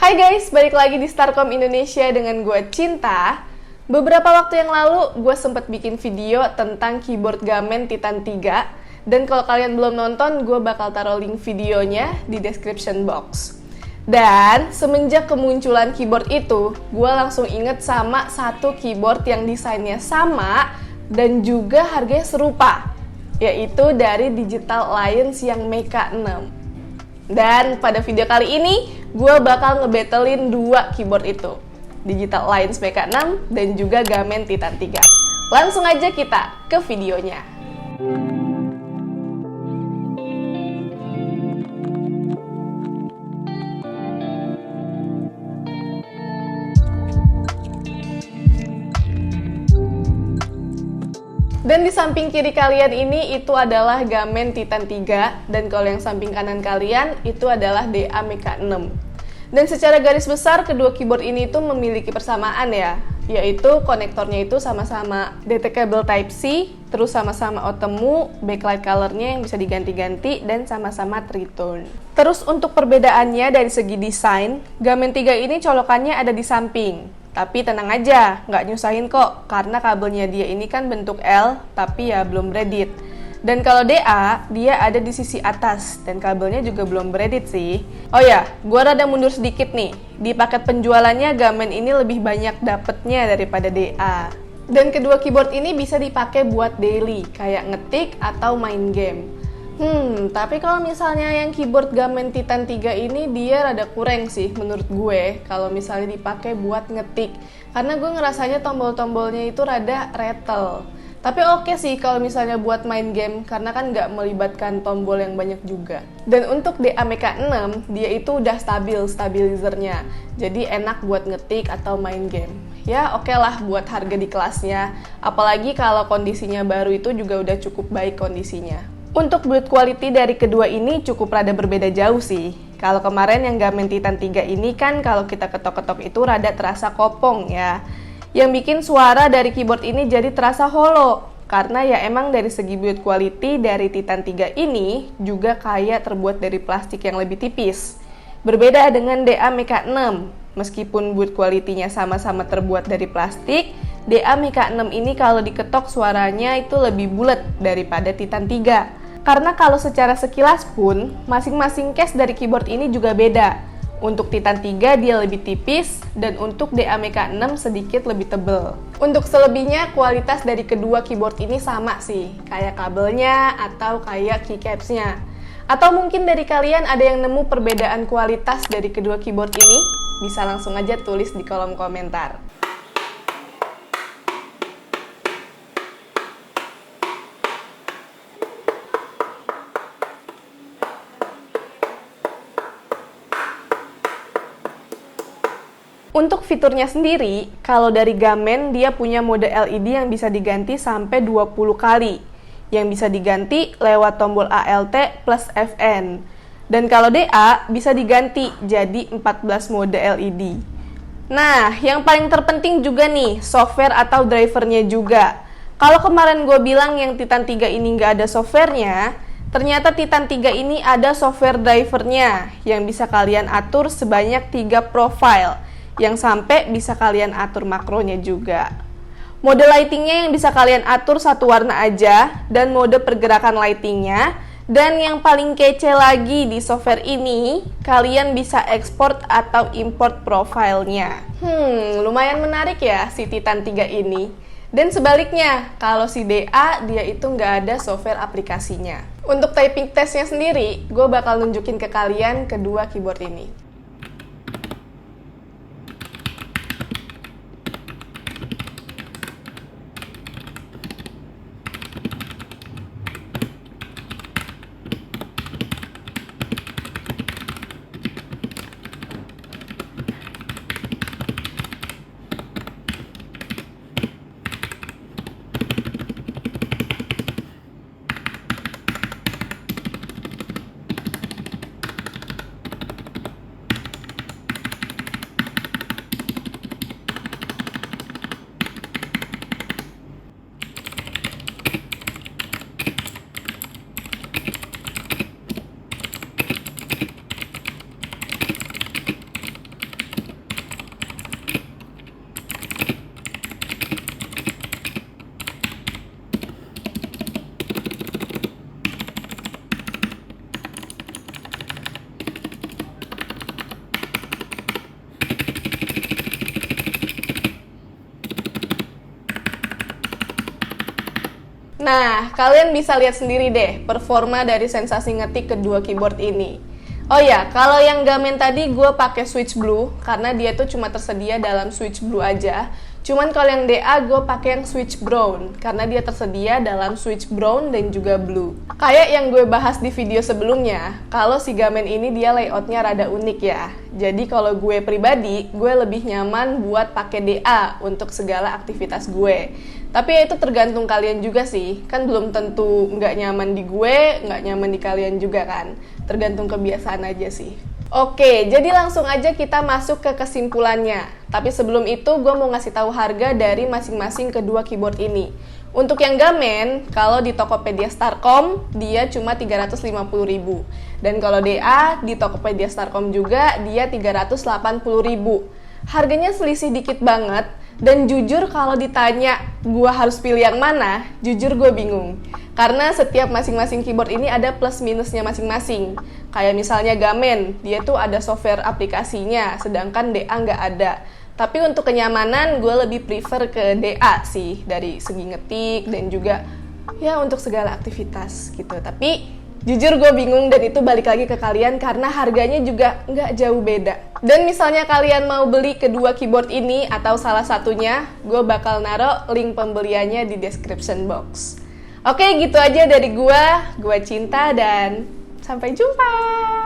Hai guys, balik lagi di Starcom Indonesia dengan gue Cinta. Beberapa waktu yang lalu, gue sempat bikin video tentang keyboard Gamen Titan 3. Dan kalau kalian belum nonton, gue bakal taruh link videonya di description box. Dan semenjak kemunculan keyboard itu, gue langsung inget sama satu keyboard yang desainnya sama dan juga harganya serupa, yaitu dari Digital Alliance yang Mecha 6. Dan pada video kali ini, gue bakal ngebattlein dua keyboard itu, Digital Alliance Mecha 6 dan juga Gamen Titan 3. Langsung aja kita ke videonya. Dan di samping kiri kalian ini itu adalah Gamen Titan 3, dan kalau yang samping kanan kalian itu adalah DA Mecha 6. Dan secara garis besar kedua keyboard ini itu memiliki persamaan ya, yaitu konektornya itu sama-sama detectable Type-C, terus sama-sama Outemu, backlight colornya yang bisa diganti-ganti, dan sama-sama tritone. Terus untuk perbedaannya dari segi desain, Gamen 3 ini colokannya ada di samping. Tapi tenang aja, nggak nyusahin kok, karena kabelnya dia ini kan bentuk L, tapi ya belum braided. Dan kalau DA, dia ada di sisi atas, dan kabelnya juga belum braided sih. Oh ya, gua rada mundur sedikit nih. Di paket penjualannya, Gamen ini lebih banyak dapetnya daripada DA. Dan kedua keyboard ini bisa dipakai buat daily, kayak ngetik atau main game. Tapi kalau misalnya yang keyboard Gamen Titan 3 ini dia rada kurang sih menurut gue kalau misalnya dipakai buat ngetik. Karena gue ngerasanya tombol-tombolnya itu rada rattle. Tapi oke sih kalau misalnya buat main game karena kan nggak melibatkan tombol yang banyak juga. Dan untuk DA Mecha 6, dia itu udah stabil stabilizernya. Jadi enak buat ngetik atau main game. Ya oke lah buat harga di kelasnya. Apalagi kalau kondisinya baru itu juga udah cukup baik kondisinya. Untuk build quality dari kedua ini cukup rada berbeda jauh sih. Kalau kemarin yang Gamen Titan 3 ini kan kalau kita ketok-ketok itu rada terasa kopong ya. Yang bikin suara dari keyboard ini jadi terasa hollow. Karena ya emang dari segi build quality dari Titan 3 ini juga kayak terbuat dari plastik yang lebih tipis. Berbeda dengan DA Mecha 6. Meskipun build quality-nya sama-sama terbuat dari plastik, DA Mecha 6 ini kalau diketok suaranya itu lebih bulat daripada Titan 3. Karena kalau secara sekilas pun, masing-masing case dari keyboard ini juga beda. Untuk Titan 3 dia lebih tipis, dan untuk DA Mecha 6 sedikit lebih tebal. Untuk selebihnya, kualitas dari kedua keyboard ini sama sih, kayak kabelnya atau kayak keycaps-nya. Atau mungkin dari kalian ada yang nemu perbedaan kualitas dari kedua keyboard ini? Bisa langsung aja tulis di kolom komentar. Untuk fiturnya sendiri, kalau dari Gamen dia punya mode LED yang bisa diganti sampai 20 kali. Yang bisa diganti lewat tombol ALT plus FN. Dan kalau DA bisa diganti jadi 14 mode LED. Nah, yang paling terpenting juga nih, software atau drivernya juga. Kalau kemarin gue bilang yang Titan 3 ini nggak ada softwarenya, ternyata Titan 3 ini ada software drivernya yang bisa kalian atur sebanyak 3 profile. Yang sampai bisa kalian atur makronya juga. Mode lightingnya yang bisa kalian atur satu warna aja, dan mode pergerakan lightingnya. Dan yang paling kece lagi di software ini, kalian bisa ekspor atau import profilnya. Lumayan menarik ya si Titan 3 ini. Dan sebaliknya, kalau si DA dia itu nggak ada software aplikasinya. Untuk typing testnya sendiri, gue bakal nunjukin ke kalian kedua keyboard ini. Nah, kalian bisa lihat sendiri deh performa dari sensasi ngetik kedua keyboard ini. Oh ya, kalau yang Gamen tadi gue pakai switch blue karena dia tuh cuma tersedia dalam switch blue aja. Cuman kalau yang DA gue pakai yang switch brown karena dia tersedia dalam switch brown dan juga blue. Kayak yang gue bahas di video sebelumnya, kalau si Gamen ini dia layoutnya rada unik ya. Jadi kalau gue pribadi, gue lebih nyaman buat pakai DA untuk segala aktivitas gue. Tapi ya itu tergantung kalian juga sih, kan belum tentu nggak nyaman di gue, nggak nyaman di kalian juga kan. Tergantung kebiasaan aja sih. Oke, jadi langsung aja kita masuk ke kesimpulannya. Tapi sebelum itu gue mau ngasih tahu harga dari masing-masing kedua keyboard ini. Untuk yang Gamen, kalau di Tokopedia Starcom, dia cuma 350.000. Dan kalau DA, di Tokopedia Starcom juga, dia 380.000. Harganya selisih dikit banget, dan jujur kalau ditanya gue harus pilih yang mana, jujur gue bingung. Karena setiap masing-masing keyboard ini ada plus minusnya masing-masing. Kayak misalnya Gamen, dia tuh ada software aplikasinya, sedangkan DA nggak ada. Tapi untuk kenyamanan, gue lebih prefer ke DA sih, dari segi ngetik dan juga ya untuk segala aktivitas gitu. Tapi jujur gue bingung dan itu balik lagi ke kalian karena harganya juga nggak jauh beda. Dan misalnya kalian mau beli kedua keyboard ini atau salah satunya, gue bakal naro link pembeliannya di description box. Oke, gitu aja dari gue Cinta dan sampai jumpa!